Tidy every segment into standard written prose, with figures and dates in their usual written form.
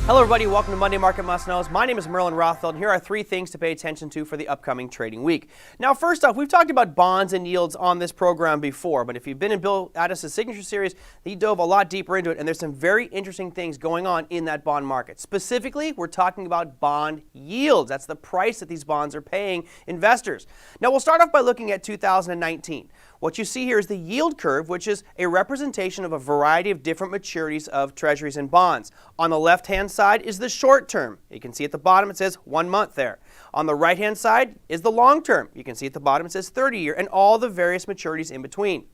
Hello everybody, welcome to Monday Market Must-Knows. My name is Merlin Rothfeld, and here are 3 things to pay attention to for the upcoming trading week. Now first off, we've talked about bonds and yields on this program before, but if you've been in Bill Addis' Signature Series, he dove a lot deeper into it, and there's some very interesting things going on in that bond market. Specifically, we're talking about bond yields. That's the price that these bonds are paying investors. Now we'll start off by looking at 2019. What you see here is the yield curve, which is a representation of a variety of different maturities of treasuries and bonds. On the left-hand side is the short term. You can see at the bottom it says 1 month there. On the right-hand side is the long term. You can see at the bottom it says 30-year and all the various maturities in between.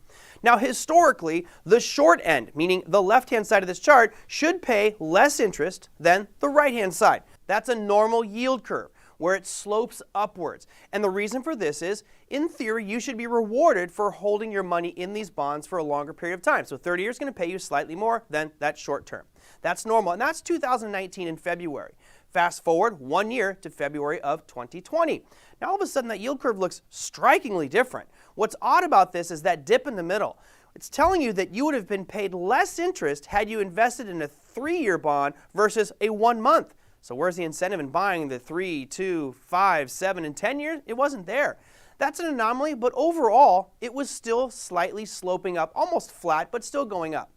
Now historically, the short end, meaning the left-hand side of this chart, should pay less interest than the right-hand side. That's a normal yield curve, where it slopes upwards. And the reason for this is, in theory, you should be rewarded for holding your money in these bonds for a longer period of time. So 30 years is going to pay you slightly more than that short term. That's normal, and that's 2019 in February. Fast forward 1 year to February of 2020. Now all of a sudden that yield curve looks strikingly different. What's odd about this is that dip in the middle. It's telling you that you would have been paid less interest had you invested in a 3-year bond versus a 1 month. So where's the incentive in buying the 3, 2, 5, 7, and 10 years? It wasn't there. That's an anomaly, but overall, it was still slightly sloping up, almost flat, but still going up.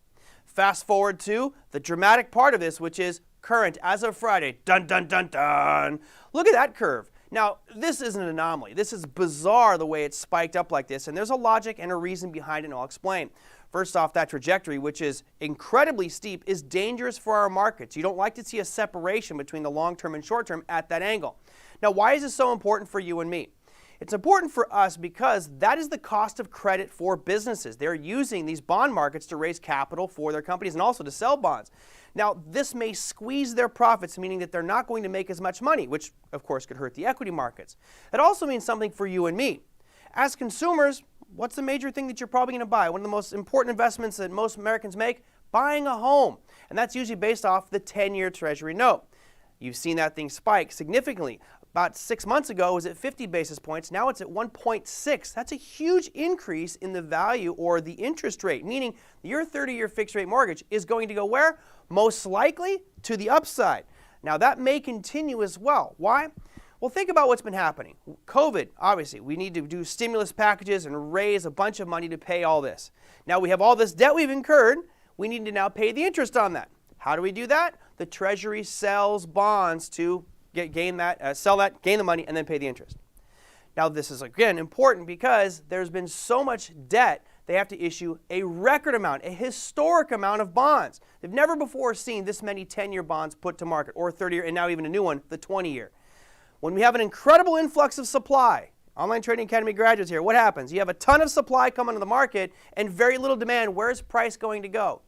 Fast forward to the dramatic part of this, which is current as of Friday. Dun, dun, dun, dun. Look at that curve. Now, this is an anomaly. This is bizarre the way it spiked up like this, and there's a logic and a reason behind it, and I'll explain. First off, that trajectory, which is incredibly steep, is dangerous for our markets. You don't like to see a separation between the long term and short term at that angle. Now, why is this so important for you and me? It's important for us because that is the cost of credit for businesses. They're using these bond markets to raise capital for their companies and also to sell bonds. Now, this may squeeze their profits, meaning that they're not going to make as much money, which of course could hurt the equity markets. It also means something for you and me. As consumers, what's the major thing that you're probably going to buy? One of the most important investments that most Americans make? Buying a home. And that's usually based off the 10-year Treasury note. You've seen that thing spike significantly. About 6 months ago, it was at 50 basis points. Now it's at 1.6. That's a huge increase in the value or the interest rate, meaning your 30-year fixed rate mortgage is going to go where? Most likely to the upside. Now that may continue as well. Why? Well, think about what's been happening. COVID, obviously, we need to do stimulus packages and raise a bunch of money to pay all this. Now we have all this debt we've incurred. We need to now pay the interest on that. How do we do that? The Treasury sells bonds to sell that, gain the money, and then pay the interest. Now this is again important because there's been so much debt they have to issue a record amount, a historic amount of bonds. They've never before seen this many 10-year bonds put to market, or 30-year, and now even a new one, the 20-year. When we have an incredible influx of supply, Online Trading Academy graduates here, what happens? You have a ton of supply coming to the market and very little demand. Where's price going to go?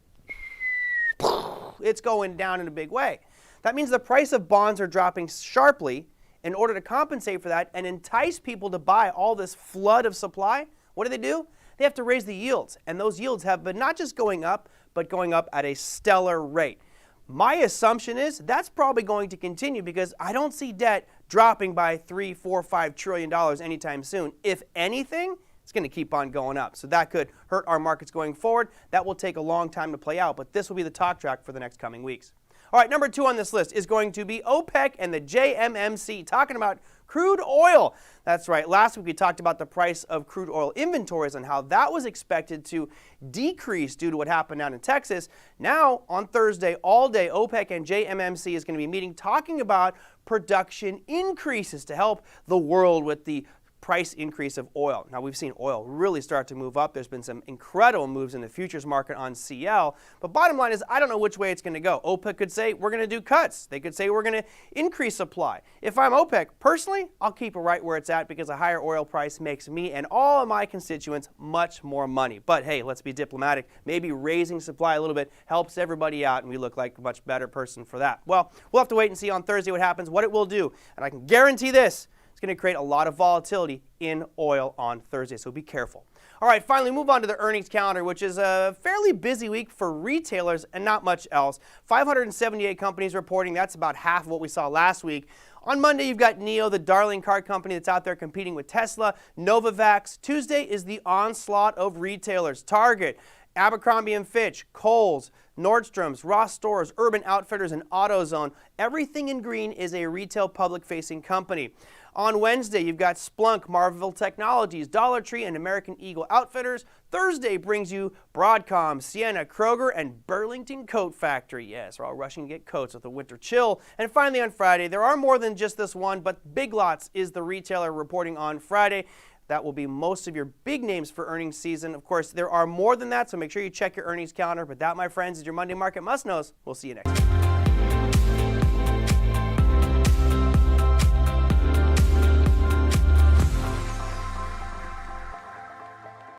It's going down in a big way. That means the price of bonds are dropping sharply. In order to compensate for that and entice people to buy all this flood of supply, what do? They have to raise the yields. And those yields have been not just going up, but going up at a stellar rate. My assumption is that's probably going to continue because I don't see debt dropping by $3, $4, $5 trillion anytime soon. If anything, it's going to keep on going up. So that could hurt our markets going forward. That will take a long time to play out, but this will be the talk track for the next coming weeks. All right, number 2 on this list is going to be OPEC and the JMMC, talking about crude oil. That's right. Last week we talked about the price of crude oil inventories and how that was expected to decrease due to what happened down in Texas. Now, on Thursday, all day, OPEC and JMMC is going to be meeting talking about production increases to help the world with the price increase of oil. Now we've seen oil really start to move up. There's been some incredible moves in the futures market on CL. But bottom line is I don't know which way it's going to go. OPEC could say we're going to do cuts. They could say we're going to increase supply. If I'm OPEC, personally, I'll keep it right where it's at because a higher oil price makes me and all of my constituents much more money. But hey, let's be diplomatic. Maybe raising supply a little bit helps everybody out and we look like a much better person for that. Well, we'll have to wait and see on Thursday what happens, what it will do. And I can guarantee this. It's going to create a lot of volatility in oil on Thursday, so be careful. All right, finally, move on to the earnings calendar, which is a fairly busy week for retailers and not much else. 578 companies reporting. That's about half of what we saw last week. On Monday, you've got NIO, the darling car company that's out there competing with Tesla, Novavax. Tuesday is the onslaught of retailers. Target, Abercrombie & Fitch, Kohl's, Nordstrom's, Ross Stores, Urban Outfitters, and AutoZone. Everything in green is a retail public-facing company. On Wednesday, you've got Splunk, Marvell Technologies, Dollar Tree, and American Eagle Outfitters. Thursday brings you Broadcom, Sienna, Kroger, and Burlington Coat Factory. Yes, we're all rushing to get coats with the winter chill. And finally on Friday, there are more than just this one, but Big Lots is the retailer reporting on Friday. That will be most of your big names for earnings season. Of course, there are more than that, so make sure you check your earnings calendar. But that, my friends, is your Monday Market Must-Knows. We'll see you next week.